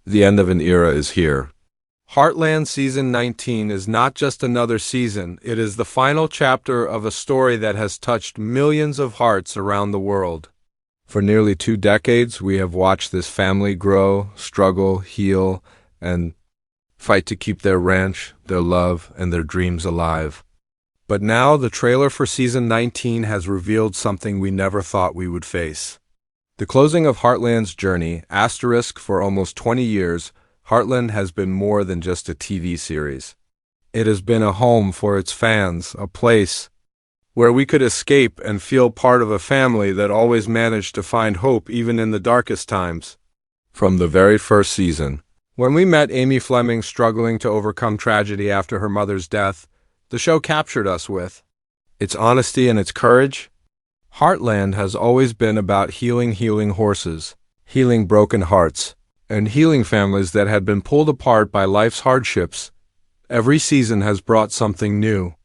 The end of an era is here. Heartland Season 19 is not just another season, it is the final chapter of a story that has touched millions of hearts around the world. For nearly 2 decades, we have watched this family grow, struggle, heal, and fight to keep their ranch, their love, and their dreams alive. But now the trailer for Season 19 has revealed something we never thought we would face. The closing of Heartland's journey, for almost 20 years, Heartland has been more than just a TV series. It has been a home for its fans, a place where we could escape and feel part of a family that always managed to find hope even in the darkest times. From the very first season, when we met Amy Fleming struggling to overcome tragedy after her mother's death, the show captured us with its honesty and its courage. Heartland has always been about healing horses, healing broken hearts, and healing families that had been pulled apart by life's hardships. Every season has brought something new.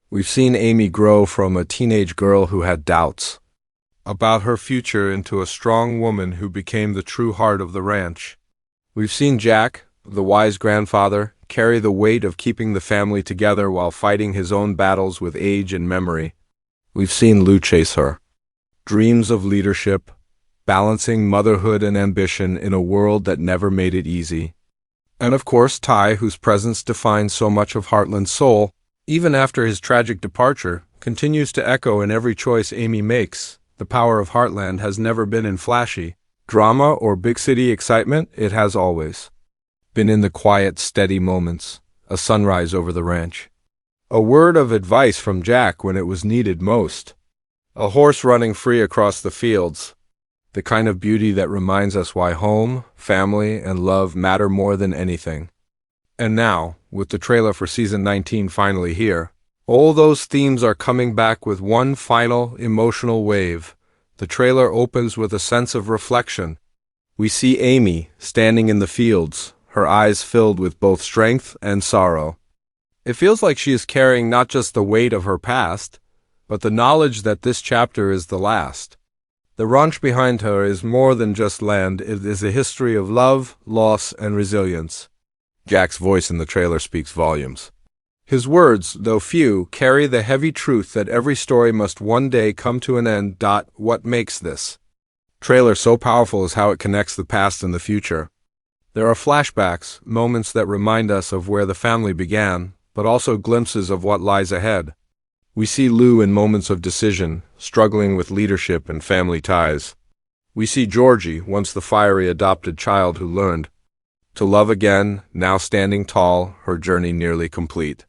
We've seen Amy grow from a teenage girl who had doubts about her future into a strong woman who became the true heart of the ranch. We've seen Jack, the wise grandfather, carry the weight of keeping the family together while fighting his own battles with age and memory. We've seen Lou chase her dreams of leadership, balancing motherhood and ambition in a world that never made it easy. And of course, Ty, whose presence defines so much of Heartland's soul, even after his tragic departure, continues to echo in every choice Amy makes. The power of Heartland has never been in flashy drama or big city excitement. It has always been in the quiet, steady moments, a sunrise over the ranch, a word of advice from Jack when it was needed most, a horse running free across the fields, the kind of beauty that reminds us why home, family, and love matter more than anything. And now, with the trailer for Season 19 finally here, all those themes are coming back with one final, emotional wave. The trailer opens with a sense of reflection. We see Amy standing in the fields, her eyes filled with both strength and sorrow. It feels like she is carrying not just the weight of her past, but the knowledge that this chapter is the last. The ranch behind her is more than just land, it is a history of love, loss, and resilience. Jack's voice in the trailer speaks volumes. His words, though few, carry the heavy truth that every story must one day come to an end. What makes this trailer so powerful is how it connects the past and the future. There are flashbacks, moments that remind us of where the family began, but also glimpses of what lies ahead. We see Lou in moments of decision, struggling with leadership and family ties. We see Georgie, once the fiery adopted child who learned to love again, now standing tall, her journey nearly complete.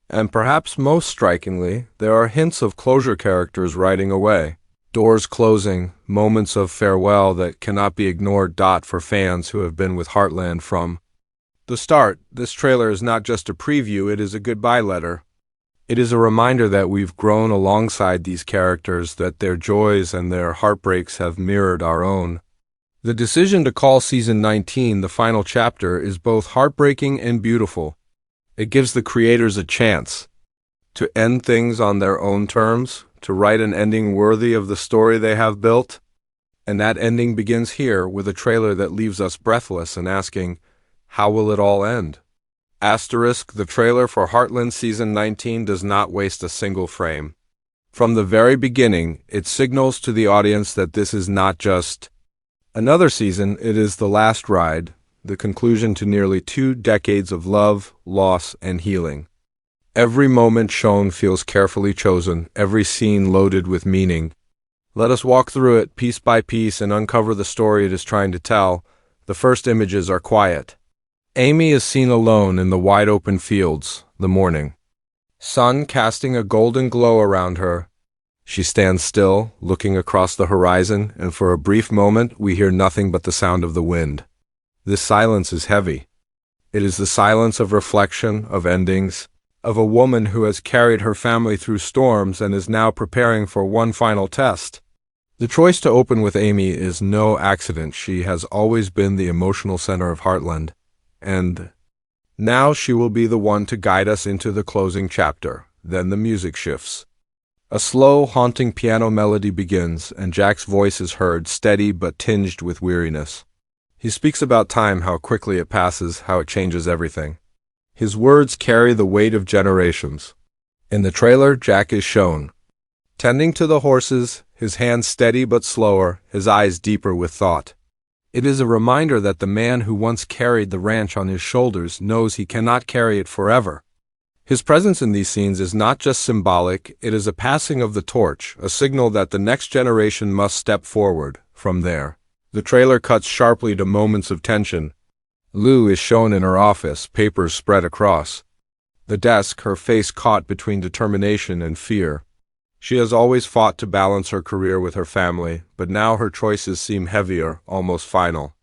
And perhaps most strikingly, there are hints of closure characters riding away. Doors closing, moments of farewell that cannot be ignored. For fans who have been with Heartland from the start, this trailer is not just a preview, it is a goodbye letter. It is a reminder that we've grown alongside these characters, that their joys and their heartbreaks have mirrored our own. The decision to call Season 19 the final chapter is both heartbreaking and beautiful. It gives the creators a chance to end things on their own terms, to write an ending worthy of the story they have built. And that ending begins here with a trailer that leaves us breathless and asking, how will it all end? The trailer for Heartland Season 19 does not waste a single frame. From the very beginning, it signals to the audience that this is not just another season, it is the last ride, the conclusion to nearly 2 decades of love, loss, and healing. Every moment shown feels carefully chosen, every scene loaded with meaning. Let us walk through it piece by piece and uncover the story it is trying to tell. The first images are quiet. Amy is seen alone in the wide-open fields, the morning sun casting a golden glow around her. She stands still, looking across the horizon, and for a brief moment we hear nothing but the sound of the wind. This silence is heavy. It is the silence of reflection, of endings, of a woman who has carried her family through storms and is now preparing for one final test. The choice to open with Amy is no accident. She has always been the emotional center of Heartland. And now she will be the one to guide us into the closing chapter. Then the music shifts. A slow, haunting piano melody begins, and Jack's voice is heard, steady but tinged with weariness. He speaks about time, how quickly it passes, how it changes everything. His words carry the weight of generations. In the trailer, Jack is shown tending to the horses, his hands steady but slower, his eyes deeper with thought. It is a reminder that the man who once carried the ranch on his shoulders knows he cannot carry it forever. His presence in these scenes is not just symbolic, it is a passing of the torch, a signal that the next generation must step forward. From there, the trailer cuts sharply to moments of tension. Lou is shown in her office, papers spread across the desk, her face caught between determination and fear. She has always fought to balance her career with her family, but now her choices seem heavier, almost final.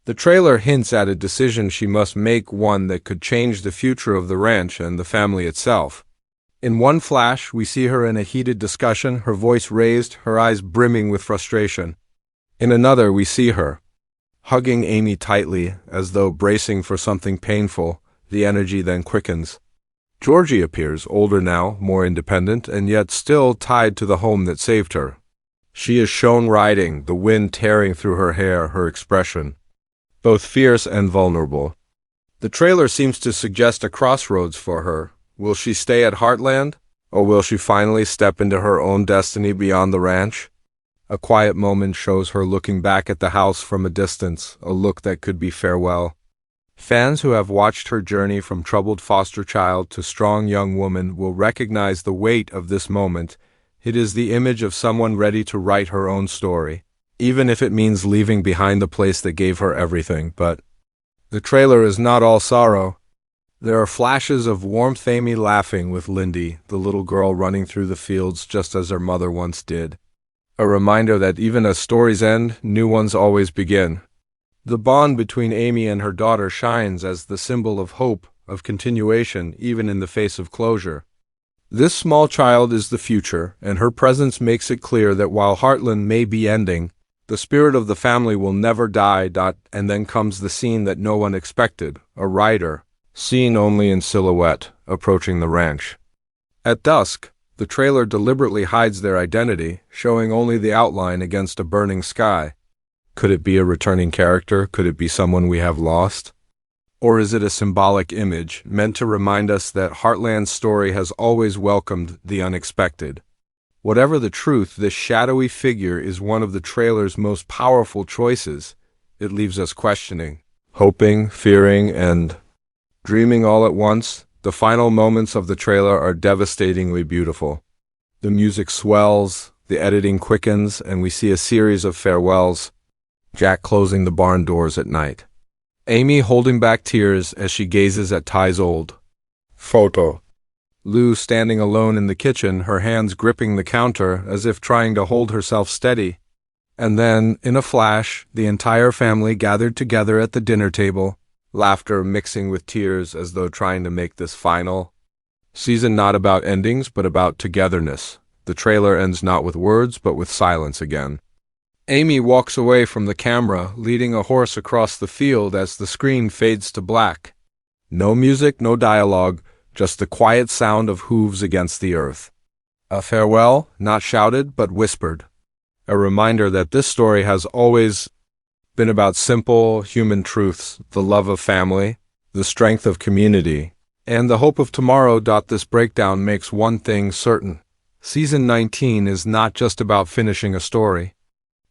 The trailer hints at a decision she must make, one that could change the future of the ranch and the family itself. In one flash, we see her in a heated discussion, her voice raised, her eyes brimming with frustration. In another, we see her hugging Amy tightly, as though bracing for something painful. The energy then quickens. Georgie appears, older now, more independent, and yet still tied to the home that saved her. She is shown riding, the wind tearing through her hair, her expression both fierce and vulnerable. The trailer seems to suggest a crossroads for her. Will she stay at Heartland, or will she finally step into her own destiny beyond the ranch? A quiet moment shows her looking back at the house from a distance, a look that could be farewell. Fans who have watched her journey from troubled foster child to strong young woman will recognize the weight of this moment. It is the image of someone ready to write her own story, even if it means leaving behind the place that gave her everything. But the trailer is not all sorrow. There are flashes of warmth, Amy laughing with Lindy, the little girl running through the fields just as her mother once did. A reminder that even as stories end, new ones always begin. The bond between Amy and her daughter shines as the symbol of hope, of continuation, even in the face of closure. This small child is the future, and her presence makes it clear that while Heartland may be ending, the spirit of the family will never die. And then comes the scene that no one expected, a rider, seen only in silhouette, approaching the ranch. At dusk, the trailer deliberately hides their identity, showing only the outline against a burning sky. Could it be a returning character? Could it be someone we have lost? Or is it a symbolic image, meant to remind us that Heartland's story has always welcomed the unexpected? Whatever the truth, this shadowy figure is one of the trailer's most powerful choices. It leaves us questioning, hoping, fearing, and dreaming all at once. The final moments of the trailer are devastatingly beautiful. The music swells, the editing quickens, and we see a series of farewells. Jack closing the barn doors at night. Amy holding back tears as she gazes at Ty's old photo. Lou standing alone in the kitchen, her hands gripping the counter as if trying to hold herself steady. And then, in a flash, the entire family gathered together at the dinner table, laughter mixing with tears as though trying to make this final season not about endings but about togetherness. The trailer ends not with words but with silence again. Amy walks away from the camera, leading a horse across the field as the screen fades to black. No music, no dialogue, just the quiet sound of hooves against the earth. A farewell, not shouted but whispered. A reminder that this story has always been about simple human truths, the love of family, the strength of community, and the hope of tomorrow. This breakdown makes one thing certain. Season 19 is not just about finishing a story.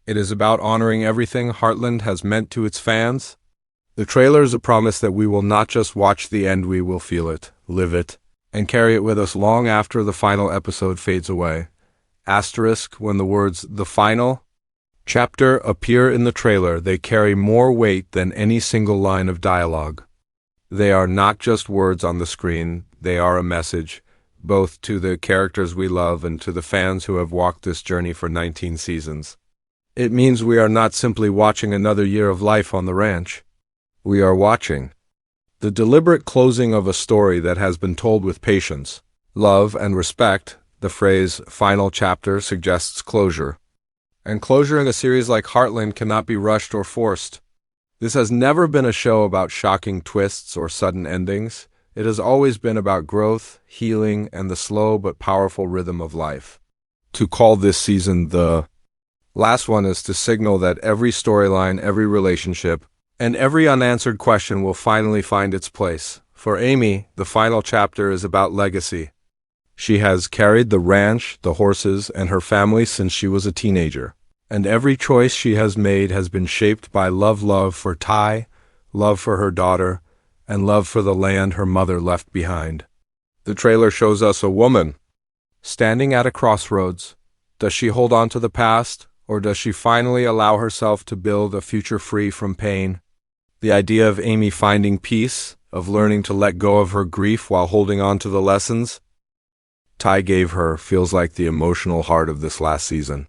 It is about honoring everything Heartland has meant to its fans. The trailer is a promise that we will not just watch the end, we will feel it, live it, and carry it with us long after the final episode fades away. Asterisk, when the words, "the final chapter," appear in the trailer, they carry more weight than any single line of dialogue. They are not just words on the screen, they are a message, both to the characters we love and to the fans who have walked this journey for 19 seasons. It means we are not simply watching another year of life on the ranch. We are watching the deliberate closing of a story that has been told with patience, love, and respect. The phrase "final chapter" suggests closure. And closure in a series like Heartland cannot be rushed or forced. This has never been a show about shocking twists or sudden endings. It has always been about growth, healing, and the slow but powerful rhythm of life. To call this season the last one is to signal that every storyline, every relationship, And every unanswered question will finally find its place. For Amy, the final chapter is about legacy. She has carried the ranch, the horses, and her family since she was a teenager. And every choice she has made has been shaped by love for Ty, love for her daughter, and love for the land her mother left behind. The trailer shows us a woman standing at a crossroads. Does she hold on to the past, or does she finally allow herself to build a future free from pain? The idea of Amy finding peace, of learning to let go of her grief while holding on to the lessons Ty gave her, feels like the emotional heart of this last season.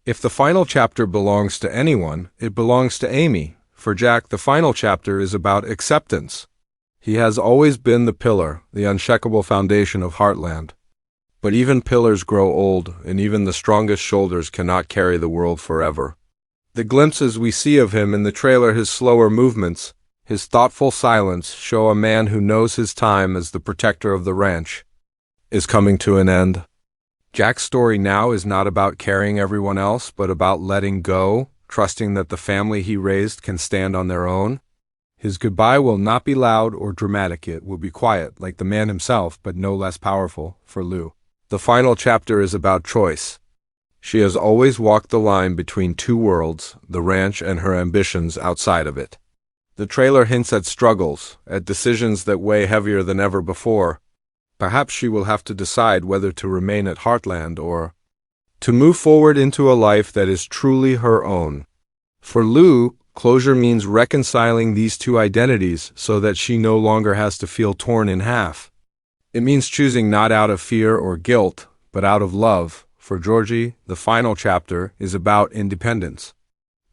If the final chapter belongs to anyone, it belongs to Amy. For Jack, the final chapter is about acceptance. He has always been the pillar, the unshakable foundation of Heartland. But even pillars grow old, and even the strongest shoulders cannot carry the world forever. The glimpses we see of him in the trailer, his slower movements, his thoughtful silence, show a man who knows his time as the protector of the ranch is coming to an end. Jack's story now is not about carrying everyone else, but about letting go, trusting that the family he raised can stand on their own. His goodbye will not be loud or dramatic. It will be quiet, like the man himself, but no less powerful, for Lou. The final chapter is about choice. She has always walked the line between two worlds, the ranch and her ambitions outside of it. The trailer hints at struggles, at decisions that weigh heavier than ever before. Perhaps she will have to decide whether to remain at Heartland or to move forward into a life that is truly her own. For Lou, closure means reconciling these two identities so that she no longer has to feel torn in half. It means choosing not out of fear or guilt, but out of love. For Georgie, the final chapter is about independence.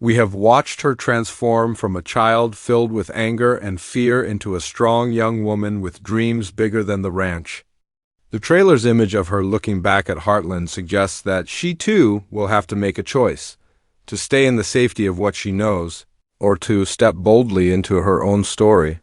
We have watched her transform from a child filled with anger and fear into a strong young woman with dreams bigger than the ranch. The trailer's image of her looking back at Heartland suggests that she too will have to make a choice, to stay in the safety of what she knows, or to step boldly into her own story.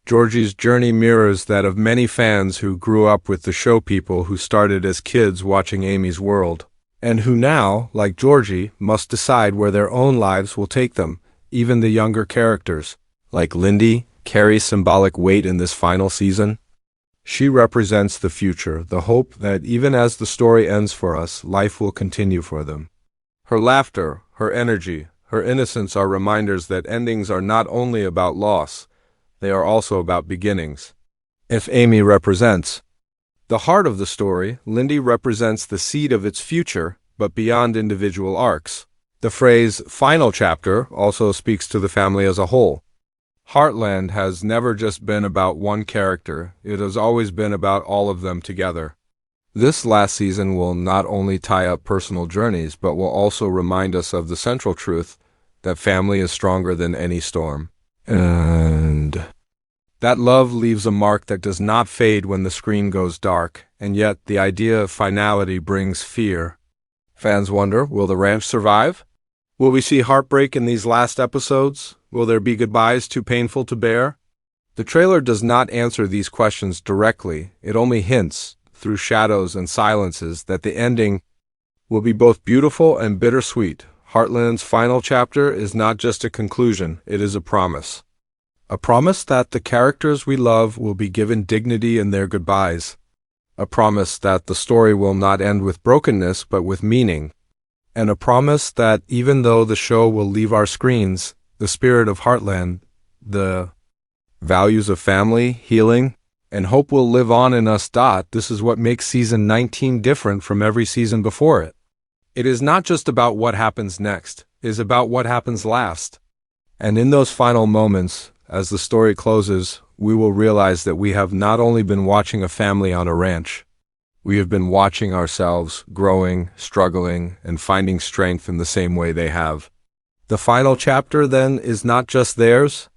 Georgie's journey mirrors that of many fans who grew up with the show, people who started as kids watching Amy's world, and who now, like Georgie, must decide where their own lives will take them. Even the younger characters, like Lindy, carry symbolic weight in this final season. She represents the future, the hope that even as the story ends for us, life will continue for them. Her laughter, her energy, her innocence are reminders that endings are not only about loss, they are also about beginnings. If Amy represents the heart of the story, Lindy represents the seed of its future, but beyond individual arcs. The phrase final chapter also speaks to the family as a whole. Heartland has never just been about one character, it has always been about all of them together. This last season will not only tie up personal journeys, but will also remind us of the central truth that family is stronger than any storm. And that love leaves a mark that does not fade when the screen goes dark, and yet the idea of finality brings fear. Fans wonder, will the ranch survive? Will we see heartbreak in these last episodes? Will there be goodbyes too painful to bear? The trailer does not answer these questions directly. It only hints, through shadows and silences, that the ending will be both beautiful and bittersweet. Heartland's final chapter is not just a conclusion, it is a promise. A promise that the characters we love will be given dignity in their goodbyes. A promise that the story will not end with brokenness but with meaning. And a promise that even though the show will leave our screens, the spirit of Heartland, the values of family, healing, and hope will live on in us. This is what makes season 19 different from every season before it. It is not just about what happens next, it is about what happens last. And in those final moments, as the story closes, we will realize that we have not only been watching a family on a ranch, we have been watching ourselves growing, struggling, and finding strength in the same way they have. The final chapter, then, is not just theirs.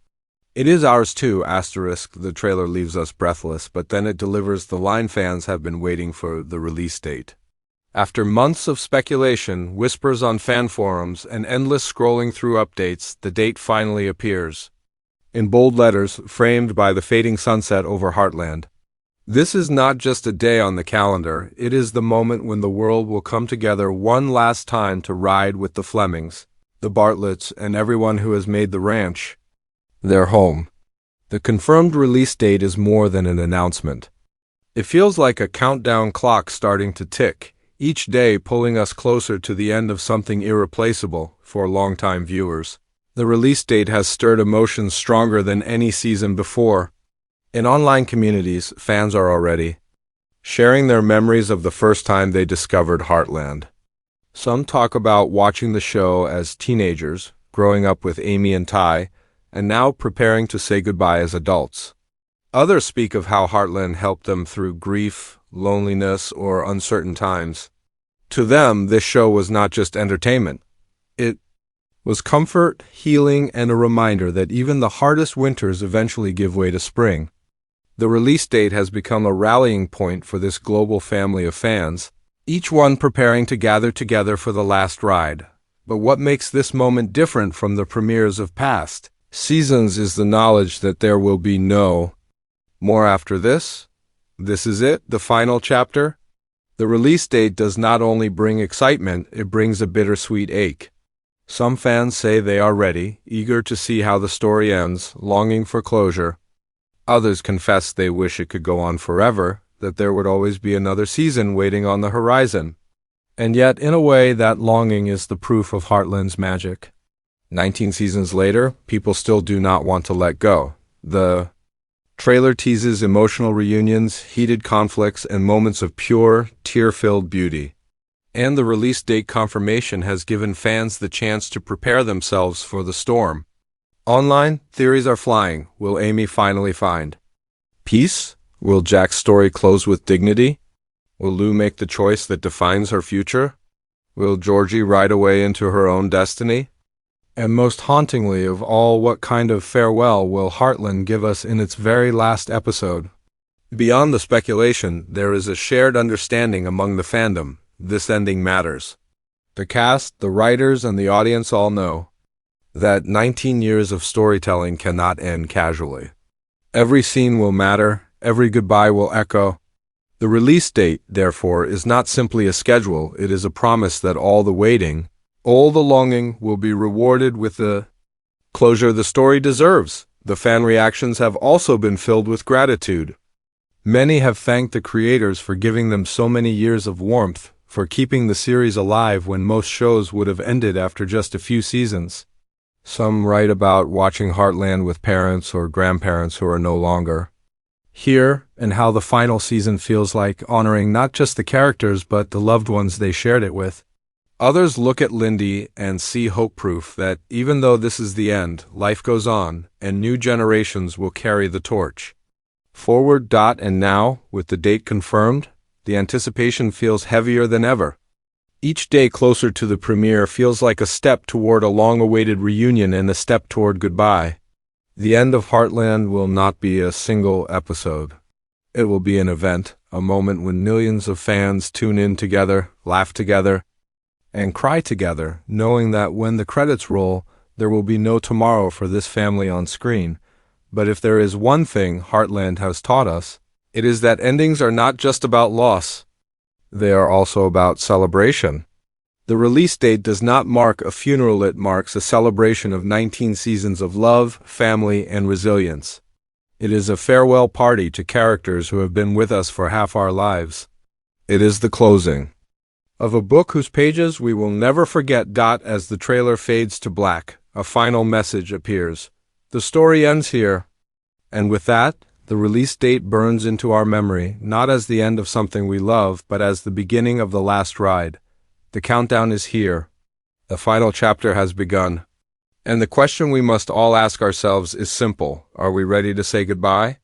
It is ours too, *. The trailer leaves us breathless, but then it delivers the line fans have been waiting for, the release date. After months of speculation, whispers on fan forums, and endless scrolling through updates, the date finally appears. In bold letters, framed by the fading sunset over Heartland. This is not just a day on the calendar, it is the moment when the world will come together one last time to ride with the Flemings, the Bartletts, and everyone who has made the ranch They're home. The confirmed release date is more than an announcement. It feels like a countdown clock starting to tick, each day pulling us closer to the end of something irreplaceable for longtime viewers. The release date has stirred emotions stronger than any season before. In online communities, fans are already sharing their memories of the first time they discovered Heartland. Some talk about watching the show as teenagers, growing up with Amy and Ty, and now preparing to say goodbye as adults. Others speak of how Heartland helped them through grief, loneliness, or uncertain times. To them, this show was not just entertainment. It was comfort, healing, and a reminder that even the hardest winters eventually give way to spring. The release date has become a rallying point for this global family of fans, each one preparing to gather together for the last ride. But what makes this moment different from the premieres of past seasons is the knowledge that there will be no more after this. This is it, the final chapter. The release date does not only bring excitement, it brings a bittersweet ache. Some fans say they are ready, eager to see how the story ends, longing for closure. Others confess they wish it could go on forever, that there would always be another season waiting on the horizon. And yet, in a way, that longing is the proof of Heartland's magic. 19 seasons later, people still do not want to let go. The trailer teases emotional reunions, heated conflicts, and moments of pure, tear-filled beauty. And the release date confirmation has given fans the chance to prepare themselves for the storm. Online, theories are flying. Will Amy finally find peace? Will Jack's story close with dignity? Will Lou make the choice that defines her future? Will Georgie ride away into her own destiny? And most hauntingly of all, what kind of farewell will Heartland give us in its very last episode? Beyond the speculation, there is a shared understanding among the fandom. This ending matters. The cast, the writers, and the audience all know that 19 years of storytelling cannot end casually. Every scene will matter, every goodbye will echo. The release date, therefore, is not simply a schedule, it is a promise that all the waiting, all the longing will be rewarded with the closure the story deserves. The fan reactions have also been filled with gratitude. Many have thanked the creators for giving them so many years of warmth, for keeping the series alive when most shows would have ended after just a few seasons. Some write about watching Heartland with parents or grandparents who are no longer here, and how the final season feels like honoring not just the characters but the loved ones they shared it with. Others look at Lindy and see hope proof that even though this is the end, life goes on, and new generations will carry the torch. Forward. And now, with the date confirmed, the anticipation feels heavier than ever. Each day closer to the premiere feels like a step toward a long-awaited reunion and a step toward goodbye. The end of Heartland will not be a single episode. It will be an event, a moment when millions of fans tune in together, laugh together, and cry together, knowing that when the credits roll, there will be no tomorrow for this family on screen. But if there is one thing Heartland has taught us, it is that endings are not just about loss. They are also about celebration. The release date does not mark a funeral, it marks a celebration of 19 seasons of love, family, and resilience. It is a farewell party to characters who have been with us for half our lives. It is the closing of a book whose pages we will never forget. As the trailer fades to black, a final message appears. The story ends here. And with that, the release date burns into our memory, not as the end of something we love, but as the beginning of the last ride. The countdown is here. The final chapter has begun. And the question we must all ask ourselves is simple. Are we ready to say goodbye?